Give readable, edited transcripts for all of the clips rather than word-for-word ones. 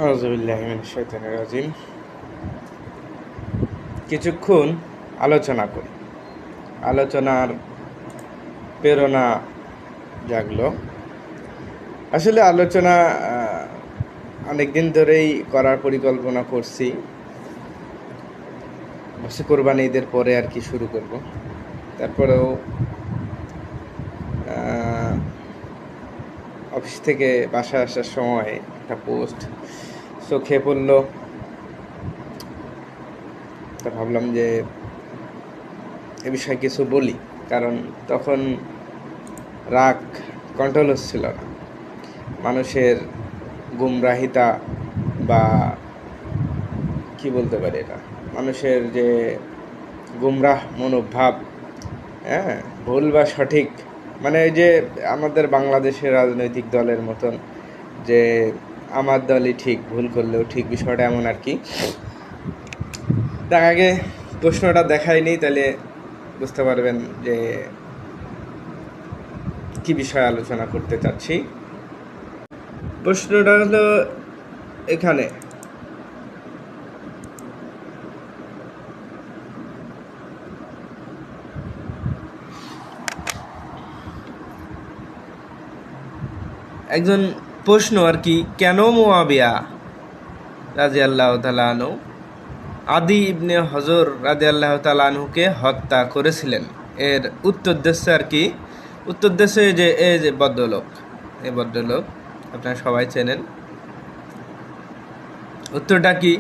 আউযুবিল্লাহি মিনাশ শাইতানির রাজিম। কিছুক্ষণ আলোচনা করি। আলোচনার প্রেরণা জাগলো। আসলে আলোচনা অনেক দিন ধরেই করার পরিকল্পনা করছি। কোরবানি ঈদের পরে আর কি শুরু করব। তারপরেও অফিস থেকে বাসায় আসার সময় একটা পোস্ট চোখে পড়লো। তা ভাবলাম যে এ বিষয়ে কিছু বলি, কারণ তখন রাগ কন্ট্রোল হচ্ছিল না। মানুষের গুমরাহিতা বা কি বলতে পারি, এটা মানুষের যে গুমরাহ মনোভাব, ভুল বা সঠিক, মানে এই যে আমাদের বাংলাদেশের রাজনৈতিক দলের মতন যে আমার দলই ঠিক, ভুল করলেও ঠিক, বিষয়টা এমন আর কি। তার আগে প্রশ্নটা দেখায়নি, তাহলে বুঝতে পারবেন যে কি বিষয়ে আলোচনা করতে চাচ্ছি। প্রশ্নটা হলো এখানে, একজন প্রশ্ন আর কি, কেন মুআবিয়া রাদিয়াল্লাহু তাআলা আনহু আদি ইবনে হজর রাদিয়াল্লাহু তাআলা আনহুকে হত্যা করেছিলেন? এর উত্তর দিচ্ছে আর কি, উত্তর দিচ্ছে যে এই যে ভদ্রলোক, এই ভদ্রলোক আপনারা সবাই চেনেন। উত্তরটা কি?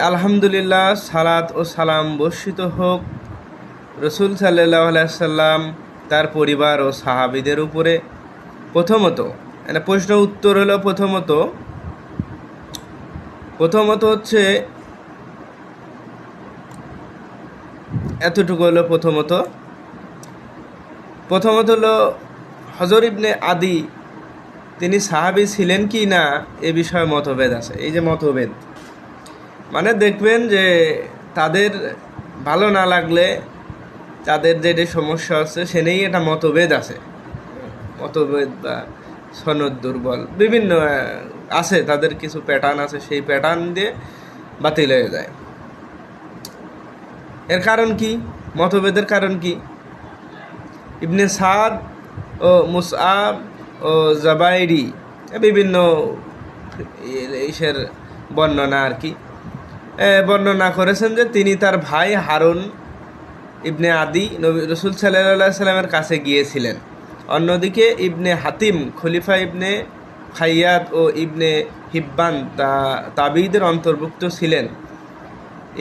আলহামদুলিল্লাহ, সালাত ও সালাম বর্ষিত হোক রসুল সাল্লাল্লাহু আলাইহি সাল্লাম, তার পরিবার ও সাহাবীদের উপরে। প্রথমত, প্রশ্ন উত্তর হলো প্রথমত হচ্ছে এতটুকু হলো। প্রথমত হলো হজর ইবনে আদি তিনি সাহাবী ছিলেন কি না এ বিষয়ে মতভেদ আছে। এই যে মতভেদ, মানে দেখবেন যে তাদের ভালো না লাগলে, তাদের যে সমস্যা আছে সে নিয়েই এটা মতভেদ আছে। মতভেদ বা সনদ দুর্বল বিভিন্ন আছে, তাদের কিছু প্যাটার্ন আছে, সেই প্যাটার্ন দিয়ে বাতিল হয়ে যায়। এর কারণ কি? মতভেদের কারণ কি? ইবনে সাদ ও মুসআব ও জাবাইরি বিভিন্ন ইসের বর্ণনা আর কি বর্ণনা করেছেন যে তিনি তার ভাই হারুন ইবনে আদি নবী রসুল সাল্লাল্লাহু আলাইহি সাল্লামের কাছে গিয়েছিলেন। অন্যদিকে ইবনে হাতিম, খলিফা ইবনে খাইয়াত ও ইবনে হিব্বান তাবিদের অন্তর্ভুক্ত ছিলেন।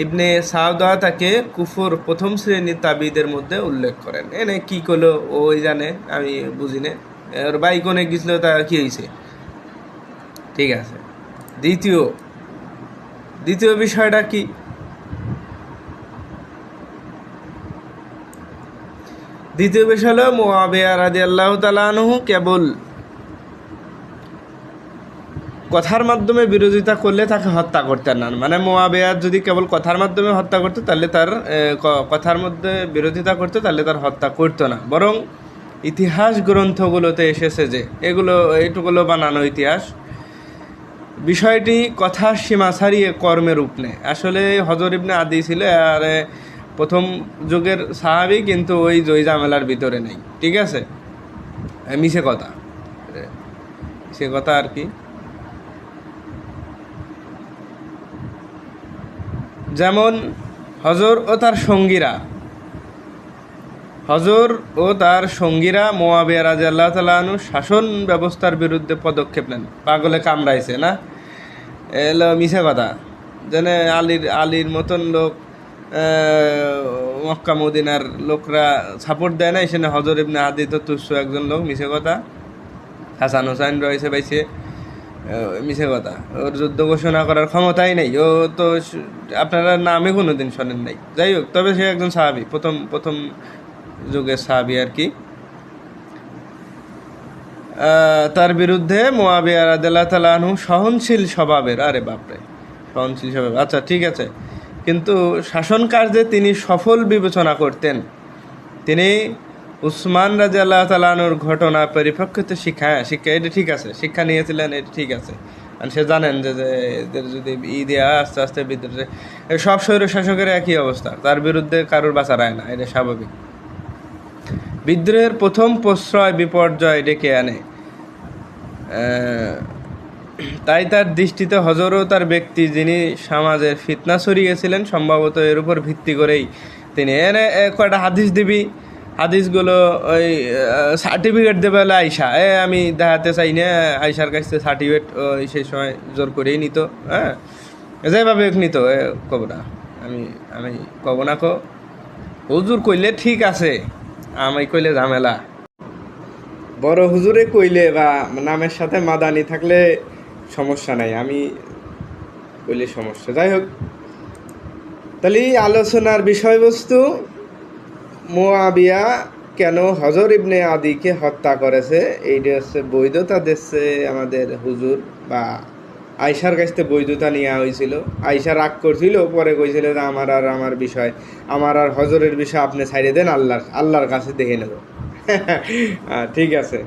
ইবনে সাউদা তাকে কুফর প্রথম শ্রেণীর তাবিদের মধ্যে উল্লেখ করেন। এনে কি করলো ওই জানে, আমি বুঝি না। ওর ভাই কোনে গেছিল, তার কি হয়েছে? ঠিক আছে। দ্বিতীয় বিষয়টা কি? দ্বিতীয় বিষয় হলো মুআবিয়া রাদিয়াল্লাহু তাআলা আনহু কেবল কথার মাধ্যমে বিরোধিতা করলে তাকে হত্যা করতেন না। মানে মুআবিয়া যদি কেবল কথার মাধ্যমে হত্যা করতো, তাহলে তার কথার মধ্যে বিরোধিতা করতো, তাহলে তার হত্যা করতো না। বরং ইতিহাস গ্রন্থগুলোতে এসেছে যে এইটুকুলো বানানো ইতিহাস, বিষয়টি কথার সীমা ছাড়িয়ে কর্মের রূপ নেয়। আসলে হজর ইবনে আদি ছিল আর প্রথম যুগের সাহাবী, কিন্তু ওই জয় ঝামেলার ভিতরে নেই। ঠিক আছে, মিছে কথা আর কি। যেমন হজর ও তার সঙ্গীরা মুআবিয়া রাদিয়াল্লাহু তাআলা আনহু শাসন ব্যবস্থার বিরুদ্ধে পদক্ষেপ নেন। পাগলে কামড়াইছে না, এলো মিছে কথা। যেন আলীর মতন লোক, মক্কা মদিনার লোকরা সাপোর্ট দেয় না, এখানে হজর ইবনে আদি তো তুচ্ছ একজন লোক, মিছে কথা। হাসান হোসাইন রয়েছে বাইছে, মিছে কথা। ওর যুদ্ধ ঘোষণা করার ক্ষমতাই নেই। ও তো আপনারা নামে কোনোদিন শোনেন নাই। যাই হোক, তবে সে একজন সাহাবী, প্রথম যুগের সাহাবী আর কি। তার বিরুদ্ধে মুআবিয়া রাদিয়াল্লাহু তাআলা আনহু সহনশীল স্বভাবের। আরে বাপরে, সহনশীল স্বভাব, আচ্ছা ঠিক আছে। কিন্তু শাসন কার্যে তিনি সফল বিবেচনা করতেন। তিনি উসমান রাদিয়াল্লাহু তাআলা আনহুর ঘটনা পরিপ্রেক্ষিতে শিক্ষা এটা ঠিক আছে, শিক্ষা নিয়েছিলেন, এটা ঠিক আছে। আর সে জানেন যে এদের যদি দেওয়া আস্তে আস্তে বিদ্রোহ, সব স্বৈর শাসকের একই অবস্থা, তার বিরুদ্ধে কারোর বাঁচা রায় না, এটা স্বাভাবিক। বিদ্রোহের প্রথম প্রশ্রয় বিপর্যয় ডেকে আনে, তাই তার দৃষ্টিতে হজরও তার ব্যক্তি যিনি সমাজের ফিতনা ছড়িয়েছিলেন, সম্ভবত এর উপর ভিত্তি করেই তিনি এনে কয়টা হাদিস দিবি, হাদিসগুলো ওই সার্টিফিকেট দেবে বলে আইসা আমি দেখাতে চাই না, আইসার কাছে সার্টিফিকেট ওই সেই সময় জোর করেই নিত, হ্যাঁ যেভাবে নিত কব না, আমি আমি কব না হুজুর কইলে ঠিক আছে, আমি কইলে ঝামেলা, বড় হুজুরে কইলে বা নামের সাথে মাদানি থাকলে সমস্যা নাই, আমি কইলে সমস্যা। যাই হোক, তাহলে আলোচনার বিষয়বস্তু মুয়াবিয়া কেন হজর ইবনে আদিকে হত্যা করেছে, এইটা হচ্ছে বৈধতা দিচ্ছে আমাদের হুজুর, বা আয়সার কাছ থেকে বৈধতা নেওয়া হয়েছিল। আয়সা রাগ করছিল, পরে কইছিল যে আমার বিষয়, আমার আর হজরের বিষয় আপনি ছাইড়ে দেন, আল্লাহর কাছে দেখে নেব। ঠিক আছে,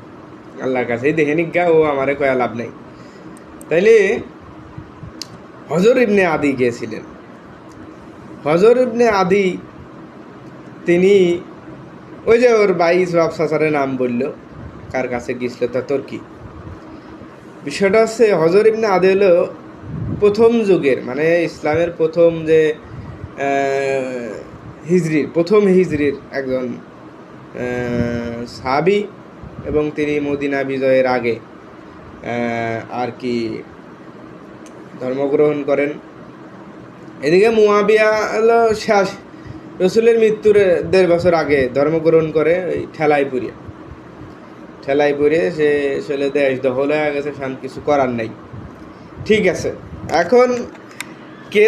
আল্লাহর কাছেই দেখে নিজ্ঞা, ও আমারে কয়া লাভ নেই। তাইলে হজর ইবনে আদি গিয়েছিলেন। হজর ইবনে আদি তিনি ওই যে ওর বাইশ বাপসাসারের নাম বলল, কার কাছে গিয়েছিল তা তোর কি বিষয়টা হচ্ছে, হজর ইবনে আদি হলো প্রথম যুগের, মানে ইসলামের প্রথম যে প্রথম হিজরির একজন সাহাবী, এবং তিনি মদিনা বিজয়ের আগে আর কি ধর্মগ্রহণ করেন। এদিকে মুয়াবিয়া হলো শেষ, রসুলের মৃত্যুর 1.5 বছর আগে ধর্মগ্রহণ করে ওই ঠেলাই পুড়িয়ে সে আসলে দেশ দখল হয়ে গেছে, কিছু করার নাই। ঠিক আছে, এখন কে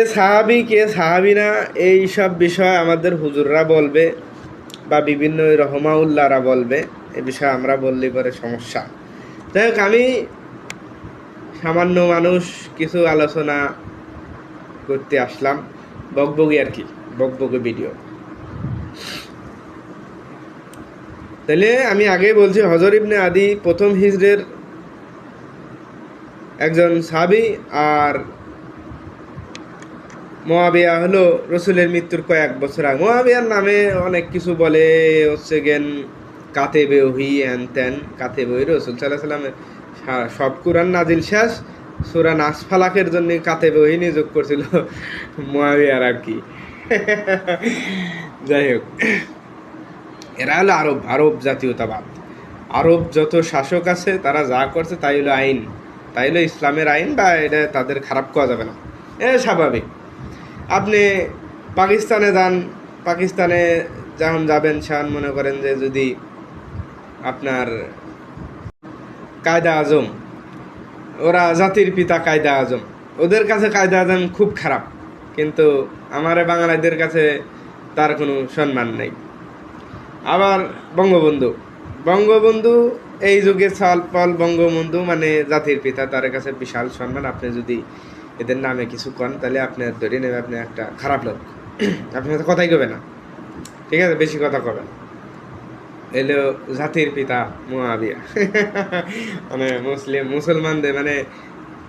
সাহাবি না, এই সব বিষয় আমাদের হুজুররা বলবে বা বিভিন্ন রহমাউল্লাহরা বলবে, এ বিষয়ে আমরা বললে পরে সমস্যা। যাই হোক, আমি সামান্য মানুষ কিছু আলোচনা করতে আসলাম, বকবকি আর কি, বকবকি ভিডিও। তাহলে আমি আগেই বলছি, হজর ইবনে আদি প্রথম হিজরের একজন সাহাবী, আর মুয়াবিয়া হলো রসুলের মৃত্যুর কয়েক বছর আগে। মুয়াবিয়ার নামে অনেক কিছু বলে, হচ্ছে গেন কাতেবে ওহী হ্যান ত্যান, কাতেবে ওহী, রসুল সাল্লাল্লাহু আলাইহি সাল্লামের সব কুরআন নাজিল শেষ, সূরা নাস ফালাকের জন্য কাতেবে ওহী নিয়োগ করছিল মুয়াবিয়ার আর কি। যাই হোক, এরা হলো আরব জাতীয়তাবাদ। আরব যত শাসক আছে তারা যা করছে তাই হলো আইন, তাই হলো ইসলামের আইন, বা এটা তাদের খারাপ করা যাবে না, এটা স্বাভাবিক। আপনি পাকিস্তানে যান, পাকিস্তানে যখন যাবেন সেখান মনে করেন যে যদি আপনার কায়দা আজম, ওরা জাতির পিতা কায়দা আজম, ওদের কাছে কায়দা আজম খুব খারাপ, কিন্তু আমার বাঙালিদের কাছে তার কোনো সম্মান নেই। আবার বঙ্গবন্ধু এই যুগে সালপাল, বঙ্গবন্ধু মানে জাতির পিতা, তার কাছে বিশাল সম্মান। আপনি যদি এদের নামে কিছু কন তাহলে আপনার ধরে নেবে আপনি একটা খারাপ লোক, আপনি হয়তো কথাই কবে না, ঠিক আছে, বেশি কথা কবেন। এলো জাতির পিতা মুয়াবিয়া, মানে মুসলমানদের, মানে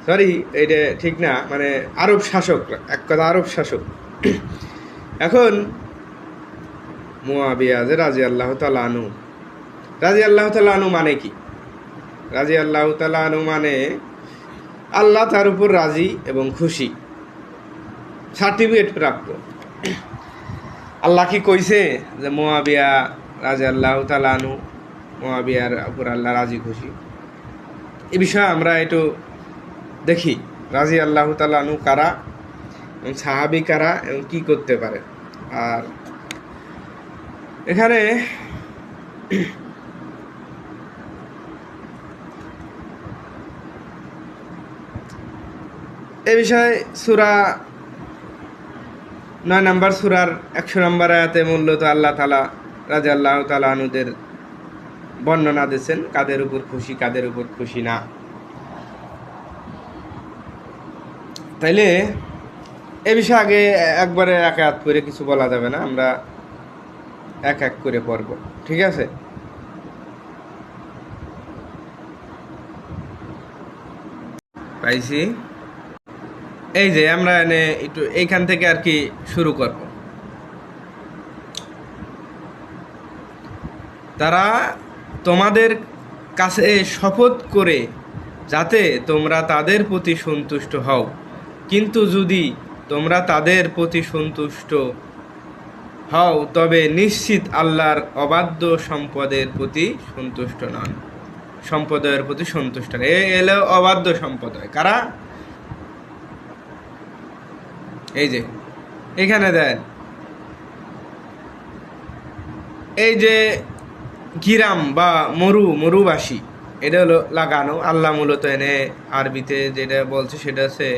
সরি এটা ঠিক না, মানে আরব শাসক, এক কথা আরব শাসক। এখন মুয়াবিয়া যে রাদিয়াল্লাহু তাআলা আনহু মানে কি? রাদিয়াল্লাহু তাআলা আনহু মানে আল্লাহ তার উপর রাজি এবং খুশি, সার্টিফিকেট প্রাপ্ত। আল্লাহ কি কইছে যে মুয়াবিয়া রাদিয়াল্লাহু তাআলা আনহু, মুয়াবিয়ার উপর আল্লাহ রাজি খুশি? এই বিষয়ে আমরা একটু দেখি রাদিয়াল্লাহু তাআলা আনহু কারা, এবং সাহাবী কারা, এবং কি করতে পারে। আর এখানে এ বিষয়ে সূরা 9 নম্বর সূরার 100 নম্বর আয়াতে মূলত আল্লাহ তাআলা রাদিয়াল্লাহু তাআলা আনহুদের বর্ণনা দিয়েছেন, কাদের উপর খুশি কাদের উপর খুশি না। তাইলে এ বিষয়ে আগে একবারে এক আয়াত করে কিছু বলা যাবে না, আমরা এক এক করে পড়ব, ঠিক আছে। পাইছি। এই যে আমরা এনে একটু এইখান থেকে আর কি শুরু করব। তারা তোমাদের কাছে শপথ করে যাতে তোমরা তাদের প্রতি সন্তুষ্ট হও, কিন্তু যদি তোমরা তাদের প্রতি সন্তুষ্ট হও তবে নিশ্চিত আল্লাহর অবাধ্য সম্পদের প্রতি সন্তুষ্ট নন, সম্প্রদায়ের প্রতি সন্তুষ্ট নন। এলো অবাধ্য সম্প্রদায় কারা? এই যে এখানে দেন, এই যে গিরাম বা মরুবাসী, এটা হলো লাগানো। আল্লাহ মূলত এনে আরবিতে যেটা বলছে সেটা হচ্ছে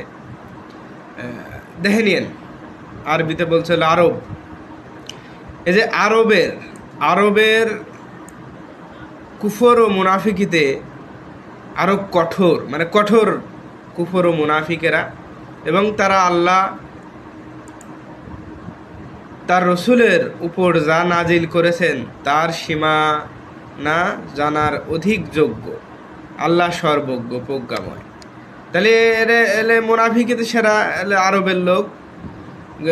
দেহেনিয়ান, আরবিতে বলছে হলো আরব। এই যে আরবের কুফর ও মুনাফিকিতে আরো কঠোর, মানে কঠোর কুফর ও মুনাফিকেরা, এবং তারা আল্লাহ তার রসুলের উপর যা নাজিল করেছেন তার সীমানা জানার অধিক যোগ্য। আল্লাহ সর্বজ্ঞ প্রজ্ঞাময়। তাহলে এলে মুনাফিকিতে সেরা আরবের লোক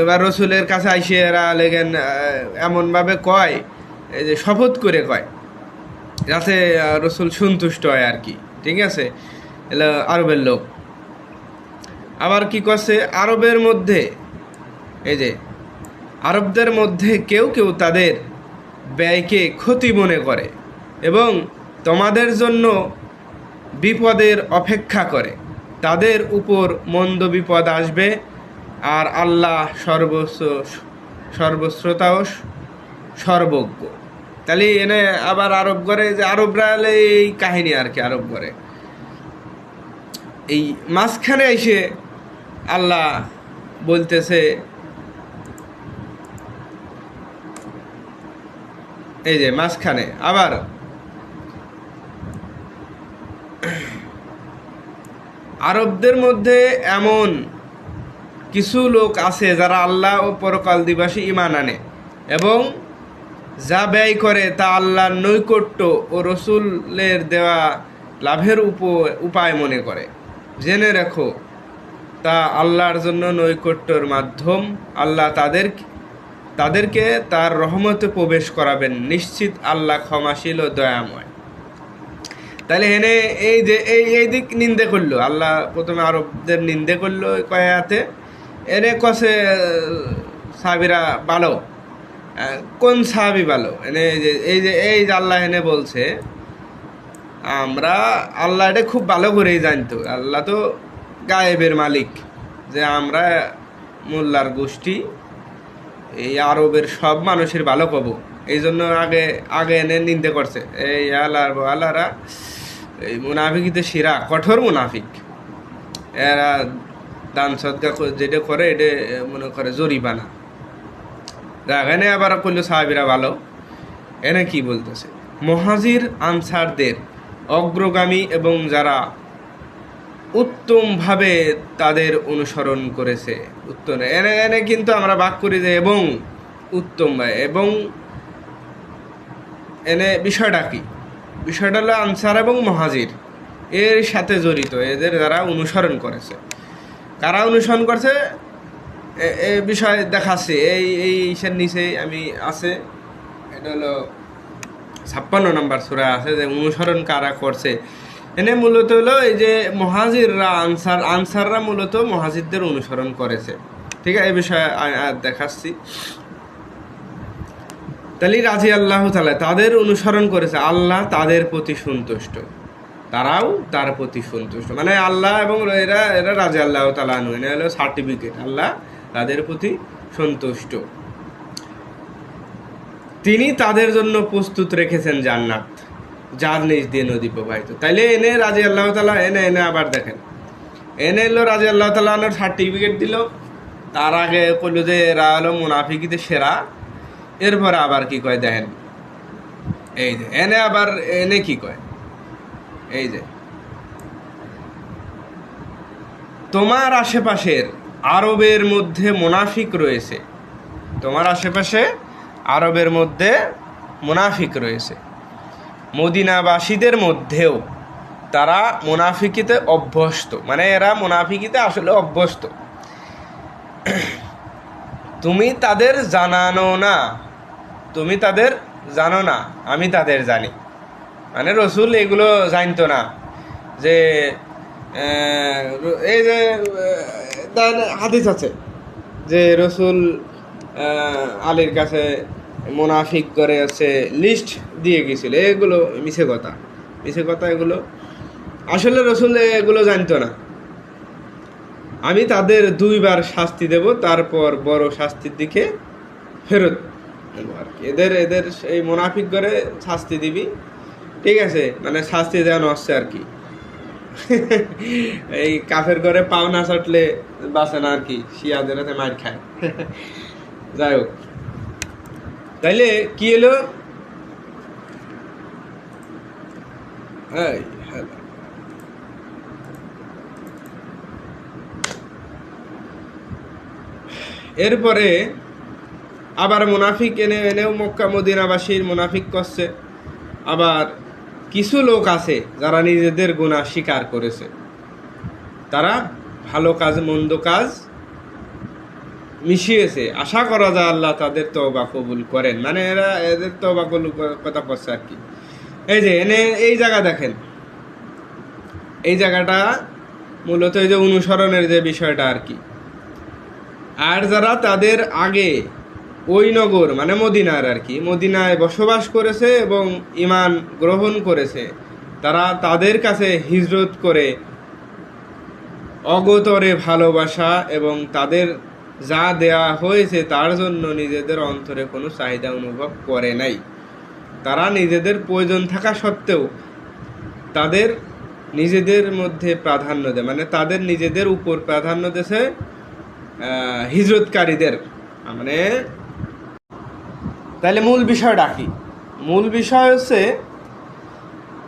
এবার রসুলের কাছে আইসে এরা লেগেন এমনভাবে কয়, এই যে শপথ করে কয় যাতে রসুল সন্তুষ্ট হয় আর কি, ঠিক আছে? এলো আরবের লোক। আবার কি করছে আরবের মধ্যে, এই যে আরবদের মধ্যে কেউ কেউ তাদের ব্যয়কে ক্ষতি মনে করে এবং তোমাদের জন্য বিপদের অপেক্ষা করে। তাদের উপর মন্দ বিপদ আসবে, আর আল্লাহ সর্বশ্রোতা ও সর্বজ্ঞ। তাহলে এনে আবার আরব করে, যে আরবরা এই কাহিনী আর কি। আরব করে এই মাঝখানে এসে আল্লাহ বলতেছে, এই যে মাঝখানে আবার আরবদের মধ্যে এমন কিছু লোক আছে যারা আল্লাহ ও পরকাল দিবসে ঈমান আনে এবং যা ব্যয় করে তা আল্লাহর নৈকট্য ও রসুলের দেওয়া লাভের উপায় মনে করে। জেনে রেখো তা আল্লাহর জন্য নৈকট্যর মাধ্যম। আল্লাহ তাদেরকে তার রহমতে প্রবেশ করাবেন। নিশ্চিত আল্লাহ ক্ষমাশীল ও দয়াময়। তাহলে এনে এই যে এই দিক নিন্দে করলো আল্লাহ, প্রথমে আরবদের নিন্দে করলো কয়াতে। এনে কসে সাহাবীরা ভালো, কোন সাহাবী ভালো? এনে এই যে আল্লাহ এনে বলছে, আমরা আল্লাহ এটা খুব ভালো করেই জানতো। আল্লাহ তো গায়েবের মালিক, যে আমরা মোল্লার গোষ্ঠী এই আরবের সব মানুষের ভালো পাবো। এই জন্য আগে এনে নিন্দে করছে এই আল্লাহরা এই মুনাফিকিতে শিরা, কঠোর মুনাফিক। এরা দান সদকা যেটা করে এটা মনে করে জরিমানা। এখানে আবার করলো সাহাবীরা ভালো। এনে কি বলতেছে, মুহাজির আনসারদের অগ্রগামী এবং যারা উত্তমভাবে তাদের অনুসরণ করেছে। উত্তম এনে কিন্তু আমরা বাক করি যে এবং উত্তম, এবং এনে বিষয়টা কি? বিষয়টা হলো আনসার এবং মুহাজির এর সাথে জড়িত, এদের যারা অনুসরণ করেছে। কারা অনুসরণ করছে এ বিষয় দেখাচ্ছে এইসের নিচে আমি আছে, এটা হলো 56 নম্বর সূরা আছে যে অনুসরণ কারা করছে। এনে মূলত হলো এই যে মুহাজিররা আনসাররা মূলত মুহাজিরদের অনুসরণ করেছে, ঠিক আছে? এই বিষয়ে দেখাচ্ছি। তাহলে রাজি আল্লাহ তাআলা তাদের অনুসরণ করেছে, আল্লাহ তাদের প্রতি সন্তুষ্ট, তারাও তার প্রতি সন্তুষ্ট। মানে আল্লাহ এবং এরা রাজি আল্লাহ তাআলা আনহু, এটা হলো সার্টিফিকেট, আল্লাহ তাদের প্রতি সন্তুষ্ট। তিনি তাদের জন্য প্রস্তুত রেখেছেন জান্নাত, যার নিচ দিয়ে নদী প্রবাহিত। তাইলে এনে রাজি আল্লাহ তাআলা এনে আবার দেখেন, এনে এলো রাজি আল্লাহ তাআলা সার্টিফিকেট দিল। তার আগে কইলো যে এরা হলো মুনাফিকিতে সেরা। এরপরে আবার কি কয় দেখেন, এই যে এনে আবার এনে কি কয়, এই যে তোমার আশেপাশের আরবের মধ্যে মুনাফিক রয়েছে, তোমার আশেপাশে আরবের মধ্যে মুনাফিক রয়েছে। মদিনাবাসীদের মধ্যেও তারা মুনাফিকিতে অভ্যস্ত, মানে এরা মুনাফিকিতে আসলে অভ্যস্ত। তুমি তাদের জানানো না, তুমি তাদের জানো না, আমি তাদের জানি। মানে রসুল এগুলো জানতো না যে এই যে হাদিস আছে যে রসুল আলীর কাছে মুনাফিক করে আছে লিস্ট দিয়ে গেছিল, এগুলো মিছে কথা, মিছে কথা এগুলো। আসলে রসুল এগুলো জানতো না। আমি তাদের 2বার শাস্তি দেব, তারপর বড় শাস্তির দিকে ফেরত নেবো আর কি। এদের এদের এই মুনাফিক করে শাস্তি দিবি, ঠিক আছে, মানে শাস্তি দেওয়ানো হচ্ছে আর কি। এই কাফের ঘরে পাও না চাটলে বাঁচে না আর কি, শিয়াদের হাতে মার খায়। যাই হোক, তাইলে কি এলো, এরপরে আবার মুনাফিক এনেও মক্কা মদিনাবাসীর মুনাফিক করছে। আবার কিছু লোক আছে যারা নিজেদের গুনাহ স্বীকার করেছে, তারা ভালো কাজ মন্দ কাজ মিশিয়েছে। আশা করা যায় আল্লাহ তাদের তওবা কবুল করেন, মানে এরা এদের তওবা কবুল কথা করছে আর কি। এই যে এনে এই জায়গা দেখেন, এই জায়গাটা মূলত এই যে অনুসরণের যে বিষয়টা আর কি। আর যারা তাদের আগে ওই নগর মানে মদিনার আর কি, মদিনায় বসবাস করেছে এবং ঈমান গ্রহণ করেছে, তারা তাদের কাছে হিজরত করে অগতরে ভালোবাসা এবং তাদের যা দেয়া হয়েছে তার জন্য নিজেদের অন্তরে কোনো চাহিদা অনুভব করে নাই। তারা নিজেদের প্রয়োজন থাকা সত্ত্বেও তাদের নিজেদের মধ্যে প্রাধান্য দেয়, মানে তাদের নিজেদের উপর প্রাধান্য দিয়েছে হিজরতকারীদের। মানে তাহলে মূল বিষয়টা কি? মূল বিষয় হচ্ছে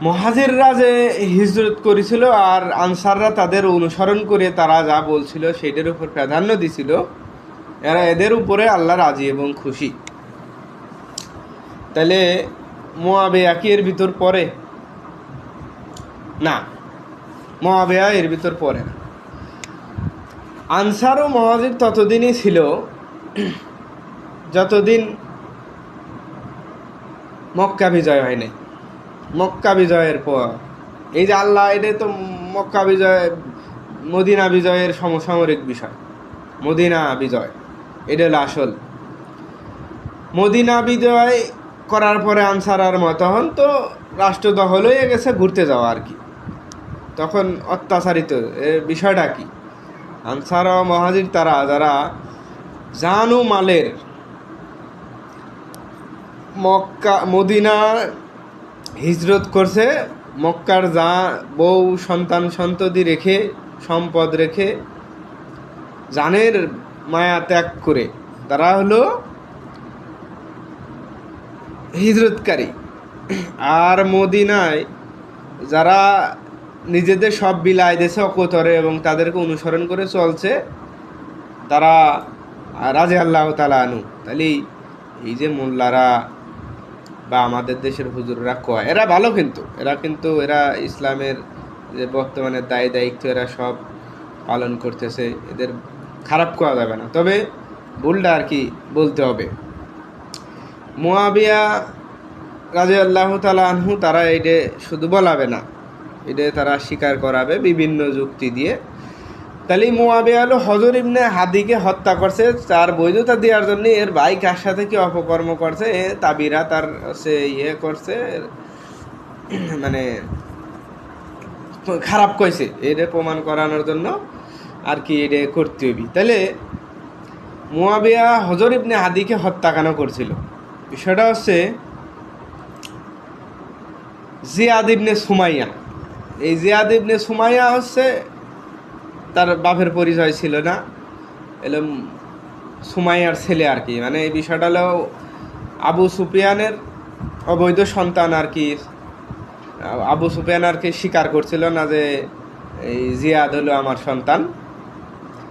মুহাজিররা যে হিজরত করেছিল আর আনসাররা তাদের অনুসরণ করে তারা যা বলছিল সেটার উপর প্রাধান্য দিছিল, এরা এদের উপরে আল্লাহ রাজি এবং খুশি। তাহলে মুআবিয়া কি এর ভিতর পড়ে? না, মুআবিয়া এর ভিতর পড়ে না। আনসার ও মুহাজির ততদিনই ছিল যতদিন মক্কা বিজয় হয় নাই। মক্কা বিজয়ের পর এই যে আল্লাহ, এটা তো মক্কা বিজয় মদিনা বিজয়ের সমসাময়িক বিষয়। মদিনা বিজয় এটা হলো আসল। মদিনা বিজয় করার পরে আনসার আর তখন তো রাষ্ট্র দখল হয়ে গেছে, ঘুরতে যাওয়া আর কি। তখন অত্যাচারিত বিষয়টা কি? আনসার ও মুহাজির তারা যারা জান ও মালের মক্কা মদিনা হিজরত করছে, মক্কার যা বউ সন্তান সন্ততি রেখে সম্পদ রেখে জানের মায়া ত্যাগ করে তারা হলো হিজরতকারী। আর মদিনায় যারা নিজেদের সব বিলাই দেশে অকতরে এবং তাদেরকে অনুসরণ করে চলছে, তারা রাজি আল্লাহ তাআলা আনহু। তাহলে এই যে মোল্লারা বা আমাদের দেশের হুজুররা কয় এরা ভালো, কিন্তু এরা ইসলামের যে বর্তমানে দায়িত্ব এরা সব পালন করতেছে, এদের খারাপ করা যাবে না, তবে ভুলটা আর কি বলতে হবে। মুআবিয়া রাদিয়াল্লাহু তাআলা আনহু তারা এটা শুধু বলাবে না, এটা তারা স্বীকার করাবে বিভিন্ন যুক্তি দিয়ে। তাহলে মুআবিয়া হলো হযর ইবনে হাদিকে হত্যা করছে তার বৈধতা দেওয়ার জন্য। এর ভাই কার সাথে কি অপকর্ম করছে, তাবিরা তার সে করছে, মানে খারাপ কইছে, এটা প্রমাণ করানোর জন্য আর কি এটা করতে হইবি। তাহলে মুআবিয়া হযর ইবনে হাদিকে হত্যা কেন করছিল? বিষয়টা হচ্ছে জিয়াদ ইবনে সুমাইয়া। এই জিয়াদ ইবনে সুমাইয়া হচ্ছে তার বাপের পরিচয় ছিল না, এলো সুমাইয়ার ছেলে আর কি। মানে এই বিষয়টা হলো আবু সুফিয়ানের অবৈধ সন্তান আর কি। আবু সুফিয়ান আর কি স্বীকার করছিল না যে এই জিয়াদ হলো আমার সন্তান,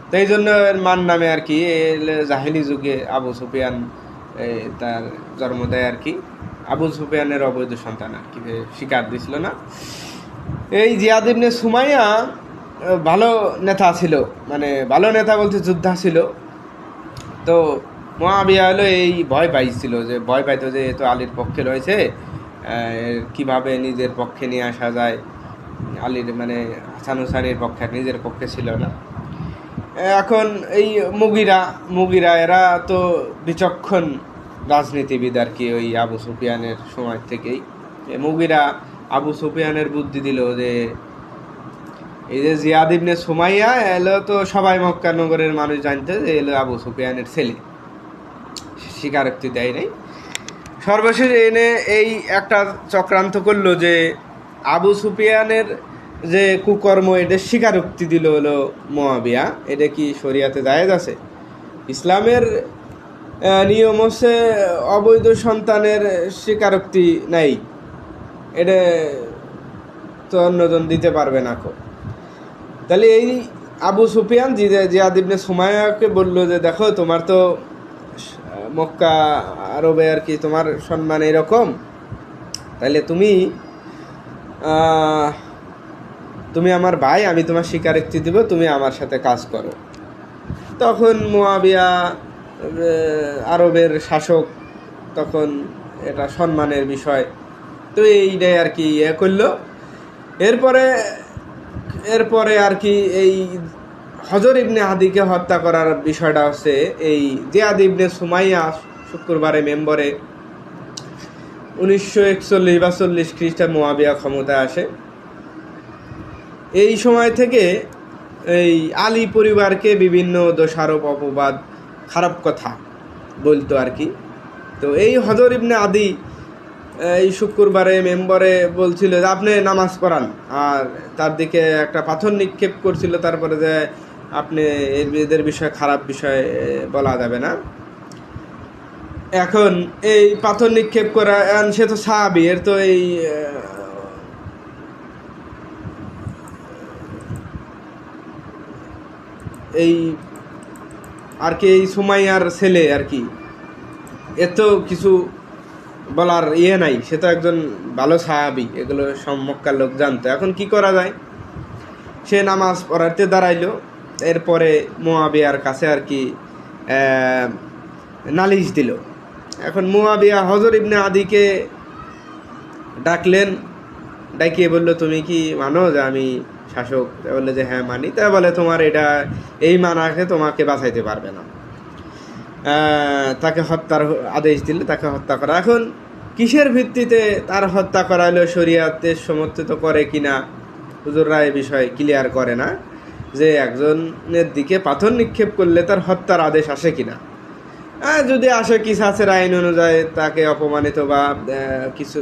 তো এই জন্য এর মান নামে আর কি জাহিলি যুগে আবু সুফিয়ান তার জন্ম দেয় আর কি। আবু সুফিয়ানের অবৈধ সন্তান আর কি স্বীকার দিছিল না। এই জিয়াদ ইবনে সুমাইয়া ভালো নেতা ছিল, মানে ভালো নেতা বলতে যোদ্ধা ছিল। তো মুয়াবিয়া হলো এই ভয় পাইছিল, যে ভয় পাইতো যে এ তো আলীর পক্ষে রয়েছে, কিভাবে নিজের পক্ষে নিয়ে আসা যায়। আলীর মানে হাসান হুসাইনের পক্ষে, নিজের পক্ষে ছিল না। এখন এই মুগিরা এরা তো বিচক্ষণ রাজনীতিবিদ আর কি, ওই আবু সুফিয়ানের সময় থেকেই। মুগিরা আবু সুফিয়ানের বুদ্ধি দিল যে এই যে জিয়াদ ইবনে সুমাইয়া এলো, তো সবাই মক্কা নগরের মানুষ জানতে যে এলো আবু সুফিয়ানের ছেলে, স্বীকারোক্তি দেয় নাই। সর্বশেষ এনে এই একটা চক্রান্ত করলো যে আবু সুফিয়ানের যে কুকর্ম এদের স্বীকারোক্তি দিল হলো মুয়াবিয়া। এটা কি শরিয়াতে জায়েজ আছে? ইসলামের নিয়ম হচ্ছে অবৈধ সন্তানের স্বীকারোক্তি নাই, এটা তো অন্যজন দিতে পারবে না। তাহলে এই আবু সুফিয়ান জিয়াদ ইবনে সুমাইয়াকে বললো যে দেখো, তোমার তো মক্কা আরবে আর কি তোমার সম্মান এরকম, তাহলে তুমি আমার ভাই, আমি তোমার স্বীকারোক্তি দিব, তুমি আমার সাথে কাজ করো। তখন মুয়াবিয়া আরবের শাসক, তখন এটা সম্মানের বিষয়, তো এইটাই আর কি করলো। এরপরে আর কি এই হজর ইবনে আদিকে হত্যা করার বিষয়টা হচ্ছে এই জিয়াদ ইবনে সুমাইয়া শুক্রবারে মেম্বরে 1941 বা 40 খ্রিস্টাব্দে মুয়াবিয়া ক্ষমতায় আসে। এই সময় থেকে এই আলী পরিবারকে বিভিন্ন দোষারোপ, অপবাদ, খারাপ কথা বলতো আর কি। তো এই হজর ইবনে আদি এই শুক্রবারে মেম্বরে বলছিল যে আপনি নামাজ পড়ান, আর তার দিকে একটা পাথর নিক্ষেপ করছিল, তারপরে যে আপনি এদের বিষয়ে খারাপ বিষয় বলা যাবে না। এখন এই পাথর নিক্ষেপ করা, সে তো সাহাবী, এর তো এই আর কি এই সুমাইয়ার ছেলে আর কি, এত কিছু বলার নাই, সে তো একজন ভালো সাহাবী, এগুলো মক্কার লোক জানতো। এখন কি করা যায়? সে নামাজ পড়াতে দাঁড়াইলো। এরপরে মুয়াবিয়ার কাছে আর কি নালিশ দিল। এখন মুয়াবিয়া হজর ইবনে আদিকে ডাকলেন, ডাকিয়ে বললো তুমি কি মানো যে আমি শাসক? বললো যে হ্যাঁ মানি। তা বলে তোমার এটা এই মানাকে তোমাকে বাঁচাইতে পারবে না। তাকে হত্যার আদেশ দিলে, তাকে হত্যা করা। এখন কিসের ভিত্তিতে তার হত্যা করা হলো, শরীয়তে সমর্থিত করে কিনা হুজুররা এই বিষয় ক্লিয়ার করে না, যে একজনের দিকে পাথর নিক্ষেপ করলে তার হত্যার আদেশ আসে কিনা। যদি আসে কিসাসের আইন অনুযায়ী তাকে অপমানিত বা কিছু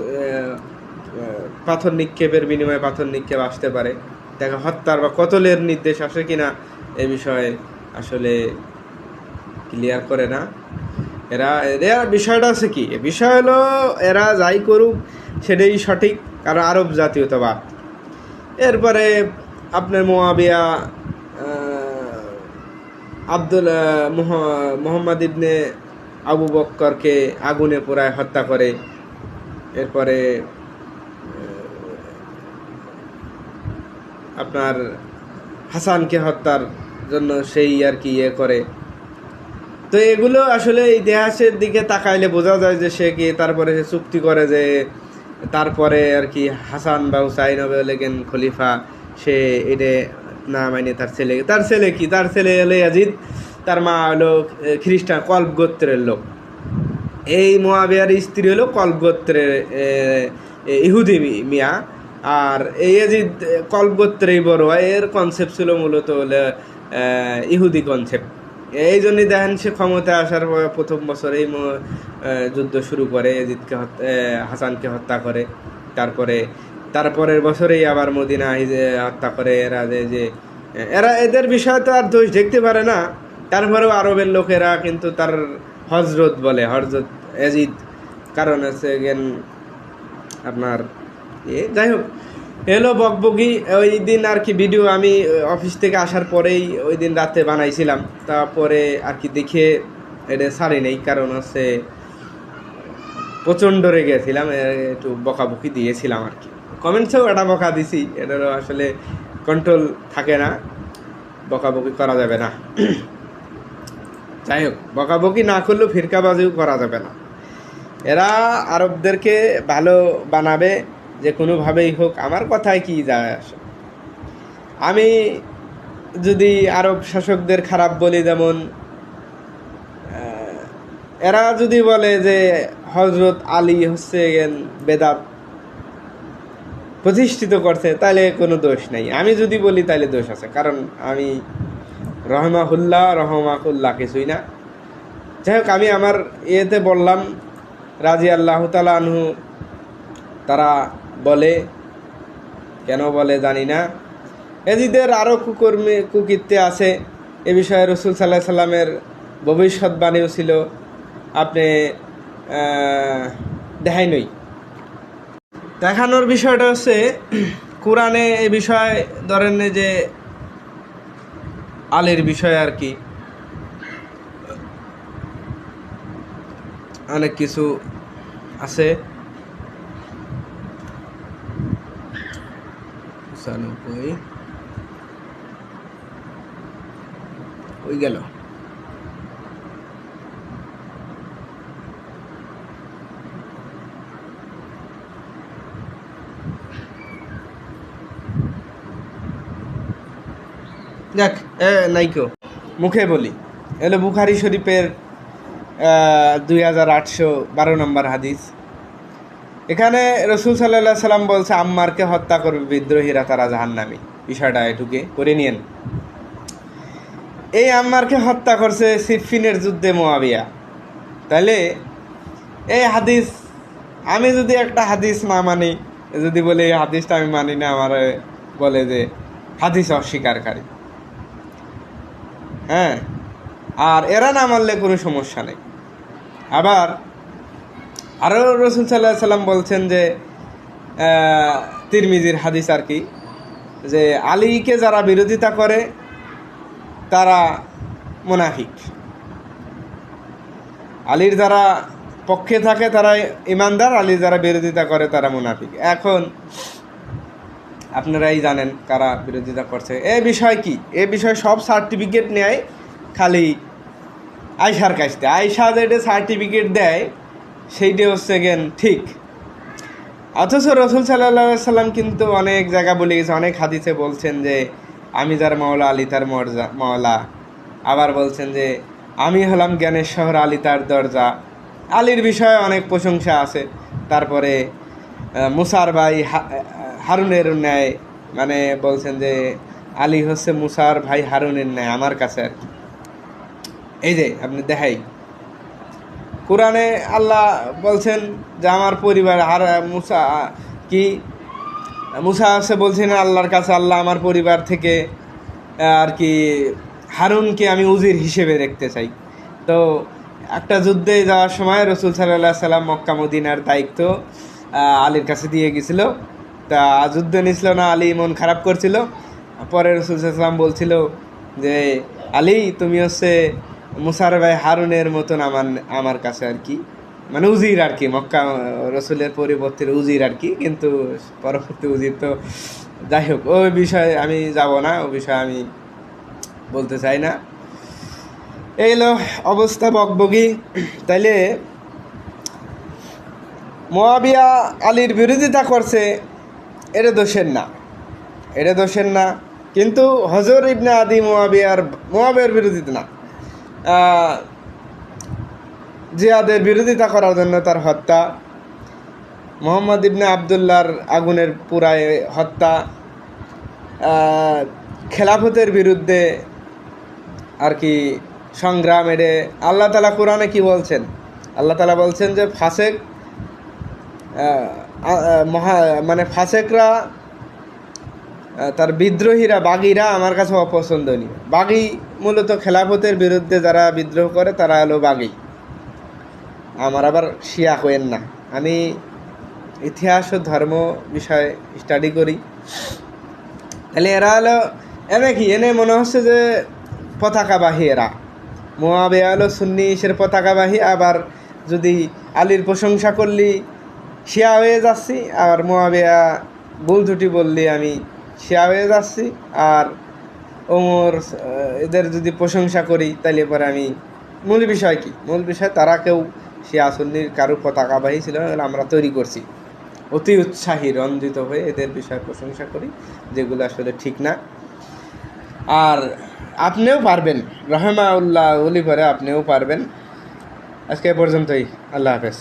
পাথর নিক্ষেপের বিনিময়ে পাথর নিক্ষেপ আসতে পারে। তাকে হত্যার বা কতলের নির্দেশ আসে কিনা এ বিষয়ে আসলে ক্লিয়ার করে না এরা। বিষয়টা আছে কি, বিষয় হলো এরা যাই করুক সেটাই সঠিক, কারণ আরব জাতীয়তাবাদ। এরপরে আপনার মুয়াবিয়া মোহাম্মদ ইবনে আবু বক্করকে আগুনে পোড়ায় হত্যা করে। এরপরে আপনার হাসানকে হত্যার জন্য সেই আর কি করে। তো এগুলো আসলে ইতিহাসের দিকে তাকাইলে বোঝা যায় যে সে কি তারপরে সে চুক্তি করে যে তারপরে আর কি হাসান বা হুসাইন হবে লেগেন খলিফা, সে এটা না মানে তার ছেলে হলো ইয়াজিদ, তার মা হলো খ্রিস্টান কল্প গোত্রের লোক। এই মুয়াবিয়ার স্ত্রী হলো কল্প গোত্রের ইহুদি মিয়া, আর এই ইয়াজিদ কল্প গোত্রেই বড় হয়। এর কনসেপ্ট ছিল মূলত হলো ইহুদি কনসেপ্ট। এই জন্যই দেখেন সে ক্ষমতায় আসার প্রথম বছরেই যুদ্ধ শুরু করে, ইয়াজিদকে হাসানকে হত্যা করে। তারপরের বছরেই আবার মদিনা হত্যা করে। এরা এদের বিষয়ে তো আর দোষ দেখতে পারে না, তারপরেও আরবের লোকেরা কিন্তু তার হজরত বলে, হজরত ইয়াজিদ। কারণ আছে আপনার যাই হোক, এলো বকবকি। ওই দিন আর কি ভিডিও আমি অফিস থেকে আসার পরেই ওই দিন রাতে বানাইছিলাম, তারপরে আর কি দেখে এটা ছাড়ি নেই, কারণ হচ্ছে প্রচণ্ড রেগেছিলাম, একটু বকাবকি দিয়েছিলাম আর কি। কমেন্টসেও এটা বকা দিছি, এটারও আসলে কন্ট্রোল থাকে না, বকাবকি করা যাবে না। যাই হোক, বকাবকি না করলেও ফিরকাবাজিও করা যাবে না। এরা আরবদেরকে ভালো বানাবে যে কোনোভাবেই হোক, আমার কথায় কি যায় আসে। আমি যদি আরব শাসকদের খারাপ বলি, যেমন এরা যদি বলে যে হজরত আলী হচ্ছে বেদাত প্রতিষ্ঠিত করছে, তাহলে কোনো দোষ নেই। আমি যদি বলি তাহলে দোষ আছে, কারণ আমি রহমাকুল্লাহ কিছুই না। যাই হোক, আমি আমার ইয়েতে বললাম রাজি আল্লাহ তাআলা আনহু, তারা বলে, কেন বলে জানি না, এজিদের আরও কুকীর্তি আছে। এ বিষয়ে রাসূল সাল্লাল্লাহু আলাইহি সাল্লামের ভবিষ্যৎবাণীও ছিল, আপনি দেখাই দেখানোর বিষয়টা হচ্ছে কোরআনে এ বিষয়ে ধরেন যে আলীর বিষয়ে আর কি অনেক কিছু আছে। 95 ওই গেল। দেখ নাইকো মুখে বলি, এলো বুখারী শরীফের 2812 নম্বর হাদিস। এখানে রাসূল সাল্লাল্লাহু আলাইহি সাল্লাম বলছে আম্মারকে হত্যা করবে বিদ্রোহীরা, তারা জাহান্নামী। বিষয়টা এটুকে করে নিয়েন। এই আম্মারকে হত্যা করছে সিফফিনের যুদ্ধে মুয়াবিয়া। তাহলে এই হাদিস, আমি যদি একটা হাদিস না মানি, যদি বলে এই হাদিসটা আমি মানি না, আমার বলে যে হাদিস অস্বীকারী। হ্যাঁ, আর এরা না মানলে কোনো সমস্যা নেই। আবার আরও রাসূল সাল্লাল্লাহু আলাইহি সাল্লাম বলছেন যে তিরমিজির হাদিস আর কি, যে আলীকে যারা বিরোধিতা করে তারা মুনাফিক, আলীর যারা পক্ষে থাকে তারা ইমানদার, আলীর যারা বিরোধিতা করে তারা মুনাফিক। এখন আপনারাই জানেন কারা বিরোধিতা করছে। এ বিষয় কি, এ বিষয় সব সার্টিফিকেট নেয় খালি আয়সার কাছতে। আয়সা যেটা সার্টিফিকেট দেয় সেইটা হচ্ছে ঠিক। অথচ রাসূল সাল্লাল্লাহু আলাইহি সাল্লাম কিন্তু অনেক জায়গা বলে গেছে, অনেক হাদিসে বলছেন যে আমি যার মাওলা, আলী তার মাওলা। আবার বলছেন যে আমি হলাম জ্ঞানের শহর, আলী তার দরজা। আলীর বিষয়ে অনেক প্রশংসা আছে। তারপরে মুসার ভাই হারুনের ন্যায়, মানে বলছেন যে আলী হচ্ছে মুসার ভাই হারুনের ন্যায় আমার কাছে আর কি। এই যে আপনি দেখাই কোরআনে আল্লাহ বলছেন যে আমার পরিবার, আর মুসা আছে বলছেন আল্লাহর কাছে, আল্লাহ আমার পরিবার থেকে আর কি হারুনকে আমি উজির হিসেবে দেখতে চাই। তো একটা যুদ্ধে যাওয়ার সময় রাসূল সাল্লাল্লাহু আলাইহি সাল্লাম মক্কা মদিনার দায়িত্ব আলীর কাছে দিয়ে গেছিল। তা যুদ্ধ নিছিল না, আলী মন খারাপ করছিল। পরে রাসূল সাল্লাল্লাহু আলাইহি সাল্লাম বলছিল যে আলী তুমি হচ্ছে মুসার ভাই হারুনের মতন আমার কাছে আর কি, মানে উজির আর কি, মক্কা রসুলের পরিবর্তে উজির আর কি। কিন্তু পরবর্তী উজির তো, যাই হোক, ওই বিষয়ে আমি যাব না, ওই বিষয়ে আমি বলতে চাই না। এই হলো অবস্থা বকবকি। তাইলে মুয়াবিয়া আলীর বিরোধিতা করছে, এটা দোষের না, কিন্তু হজর ইবনে আদি মুয়াবিয়ার বিরোধিতা না, জিয়াদের বিরোধিতা করার জন্য তার হত্যা, মোহাম্মদ ইবনে আবদুল্লাহর আগুনের পুরায় হত্যা, খেলাফতের বিরুদ্ধে আর কি সংগ্রাম। এডে আল্লাহ তাআলা কোরআনে কি বলছেন? আল্লাহ তাআলা বলছেন যে ফাসেক মানে ফাসেকরা, তার বিদ্রোহীরা, বাগীরা আমার কাছে অপছন্দনীয়। বাগী মূলত খেলাফতের বিরুদ্ধে যারা বিদ্রোহ করে তারা হলো বাগী। আমার আবার শিয়া হয়েন না, আমি ইতিহাস ও ধর্ম বিষয় স্টাডি করি। তাহলে এরা হলো এনে মনে হচ্ছে যে পতাকাবাহী। এরা মুয়াবিয়া হলো সুন্নি ইসের পতাকাবাহী। আবার যদি আলীর প্রশংসা করলি শিয়া হয়ে যাচ্ছি, আর মুয়াবিয়া ভুল ত্রুটি বললে আমি শিয়া হয়ে যাচ্ছি, আর ওমর এদের যদি প্রশংসা করি তাহলে পরে আমি, মূল বিষয় কি, মূল বিষয় তারা কেউ শিয়া সুন্নির কারোর পতাকাবাহী ছিল না, আমরা তৈরি করছি অতি উৎসাহী রঞ্জিত হয়ে এদের বিষয়ে প্রশংসা করি, যেগুলো আসলে ঠিক না। আর আপনিও পারবেন, রহমাউল্লাহ উলি পরে আপনিও পারবেন। আজকে এ পর্যন্তই, আল্লাহ হাফেজ।